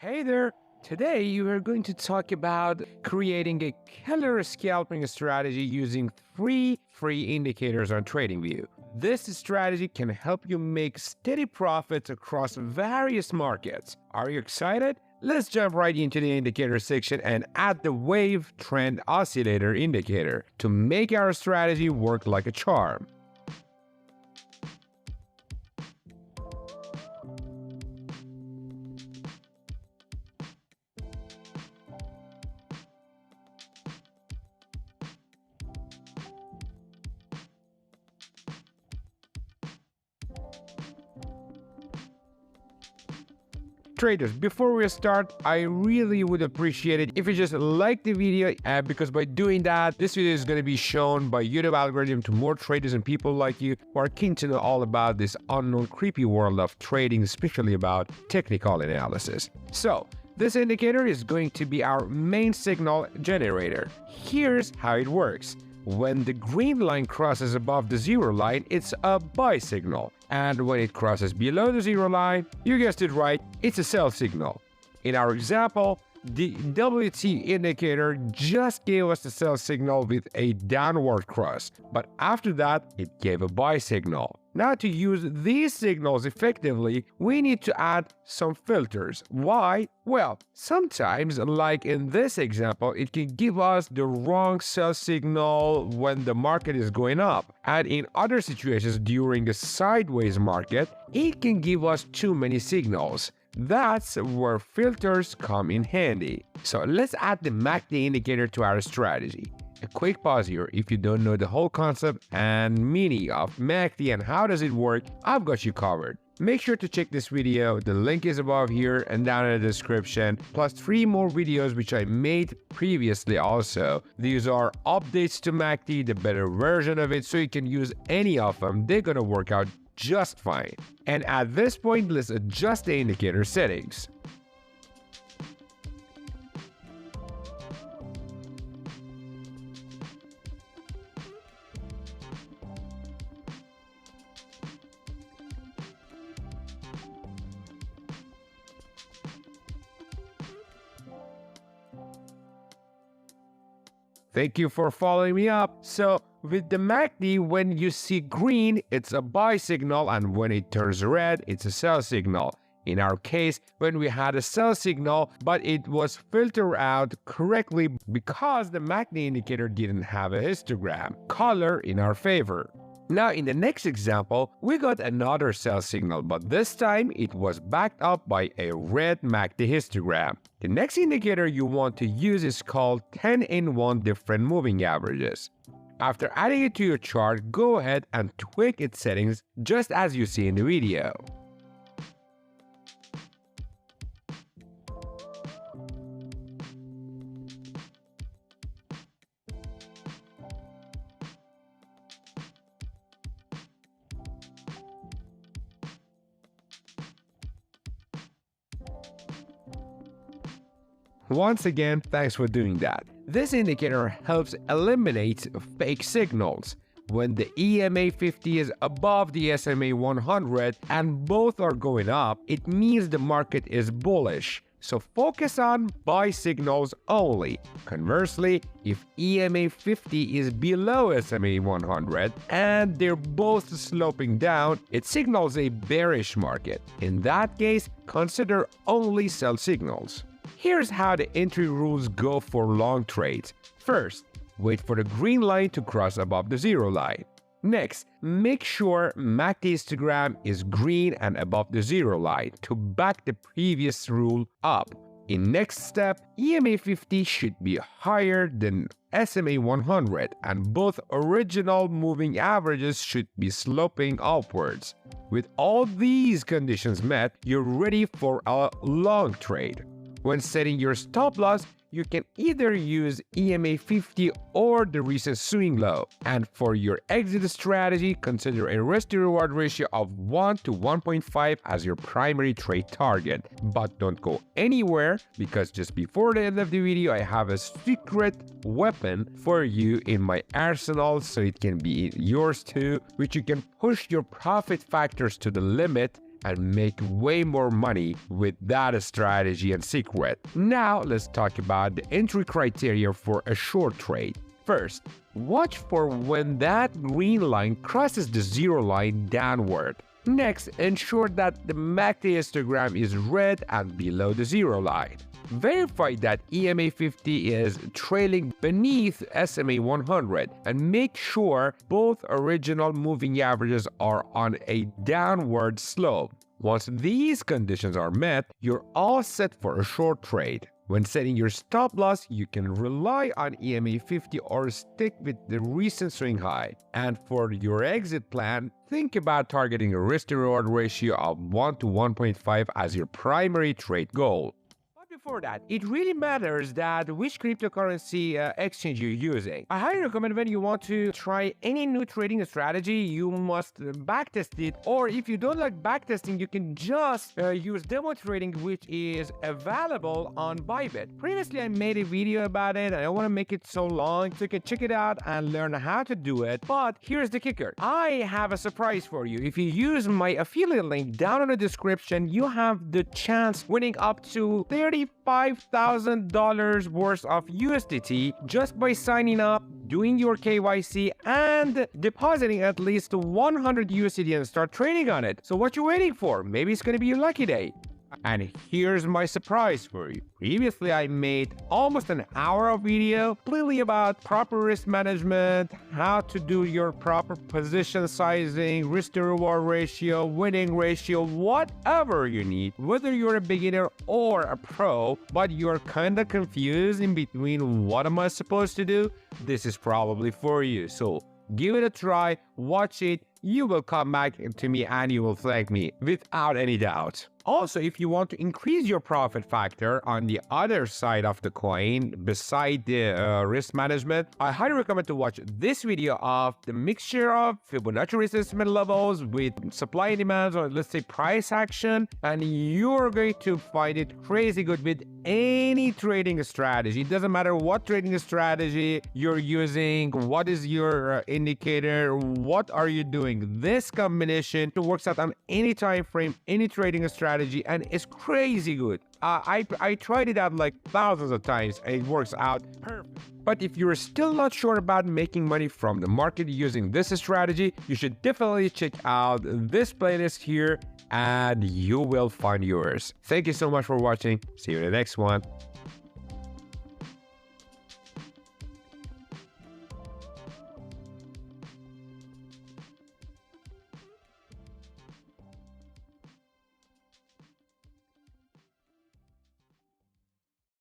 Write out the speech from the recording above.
Hey there! Today you are going to talk about creating a killer scalping strategy using 3 free indicators on TradingView. This strategy can help you make steady profits across various markets. Are you excited? Let's jump right into the indicator section and add the wave trend oscillator indicator to make our strategy work like a charm. Traders, before we start, I really would appreciate it if you just like the video because by doing that, this video is going to be shown by YouTube algorithm to more traders and people like you who are keen to know all about this unknown creepy world of trading, especially about technical analysis. So, this indicator is going to be our main signal generator. Here's how it works. When the green line crosses above the zero line, it's a buy signal. And when it crosses below the zero line, you guessed it right, it's a sell signal. In our example, the WT indicator just gave us the sell signal with a downward cross, but after that, it gave a buy signal. Now, to use these signals effectively, we need to add some filters. Why? Well, sometimes, like in this example, it can give us the wrong sell signal when the market is going up. And in other situations during a sideways market, it can give us too many signals. That's where filters come in handy. So let's add the MACD indicator to our strategy. A quick pause here. If you don't know the whole concept and meaning of MACD and how does it work, I've got you covered. Make sure to check this video. The link is above here and down in the description, plus 3 more videos which I made previously also. These are updates to MACD, the better version of it, so you can use any of them. They're gonna work out just fine. And at this point, let's adjust the indicator settings. Thank you for following me up. So with the MACD, when you see green, it's a buy signal, and when it turns red, it's a sell signal. In our case, when we had a sell signal, but it was filtered out correctly because the MACD indicator didn't have a histogram color in our favor. Now, in the next example, we got another sell signal, but this time it was backed up by a red MACD histogram. The next indicator you want to use is called 10-in-1 different moving averages. After adding it to your chart, go ahead and tweak its settings just as you see in the video. Once again, thanks for doing that. This indicator helps eliminate fake signals. When the EMA 50 is above the SMA 100 and both are going up, it means the market is bullish. So focus on buy signals only. Conversely, if EMA 50 is below SMA 100 and they're both sloping down, it signals a bearish market. In that case, consider only sell signals. Here's how the entry rules go for long trades. First, wait for the green line to cross above the zero line. Next, make sure MACD histogram is green and above the zero line to back the previous rule up. In next step, EMA 50 should be higher than SMA 100 and both original moving averages should be sloping upwards. With all these conditions met, you're ready for a long trade. When setting your stop loss, you can either use EMA 50 or the recent swing low. And for your exit strategy, consider a risk to reward ratio of 1 to 1.5 as your primary trade target. But don't go anywhere because just before the end of the video, I have a secret weapon for you in my arsenal so it can be yours too, which you can push your profit factors to the limit and make way more money with that strategy and secret. Now let's talk about the entry criteria for a short trade. First, watch for when that green line crosses the zero line downward. Next, ensure that the MACD histogram is red and below the zero line. Verify that EMA 50 is trailing beneath SMA 100 and make sure both original moving averages are on a downward slope. Once these conditions are met, you're all set for a short trade. When setting your stop loss, you can rely on EMA 50 or stick with the recent swing high. And for your exit plan, think about targeting a risk-to-reward ratio of 1 to 1.5 as your primary trade goal. Before that, it really matters that which cryptocurrency exchange you're using. I highly recommend when you want to try any new trading strategy, you must backtest it. Or if you don't like backtesting, you can just use demo trading, which is available on Bybit. Previously, I made a video about it. I don't want to make it so long, so you can check it out and learn how to do it. But here's the kicker. I have a surprise for you. If you use my affiliate link down in the description, you have the chance winning up to $35,000 worth of USDT just by signing up, doing your KYC, and depositing at least 100 USDT and start trading on it. So what you waiting for? Maybe it's going to be your lucky day. And here's my surprise for you. Previously, I made almost an hour of video completely about proper risk management, how to do your proper position sizing, risk to reward ratio, winning ratio, whatever you need, whether you're a beginner or a pro, but you're kind of confused in between what am I supposed to do, this is probably for you. So give it a try, watch it, you will come back to me and you will thank me without any doubt. Also, if you want to increase your profit factor on the other side of the coin, beside the risk management, I highly recommend to watch this video of the mixture of Fibonacci retracement levels with supply and demand, or let's say price action, and you're going to find it crazy good with any trading strategy. It doesn't matter what trading strategy you're using, what is your indicator, what are you doing. This combination works out on any time frame, any trading strategy, and it's crazy good. I tried it out like thousands of times and it works out perfect. But if you're still not sure about making money from the market using this strategy, you should definitely check out this playlist here and you will find yours. Thank you so much for watching. See you in the next one.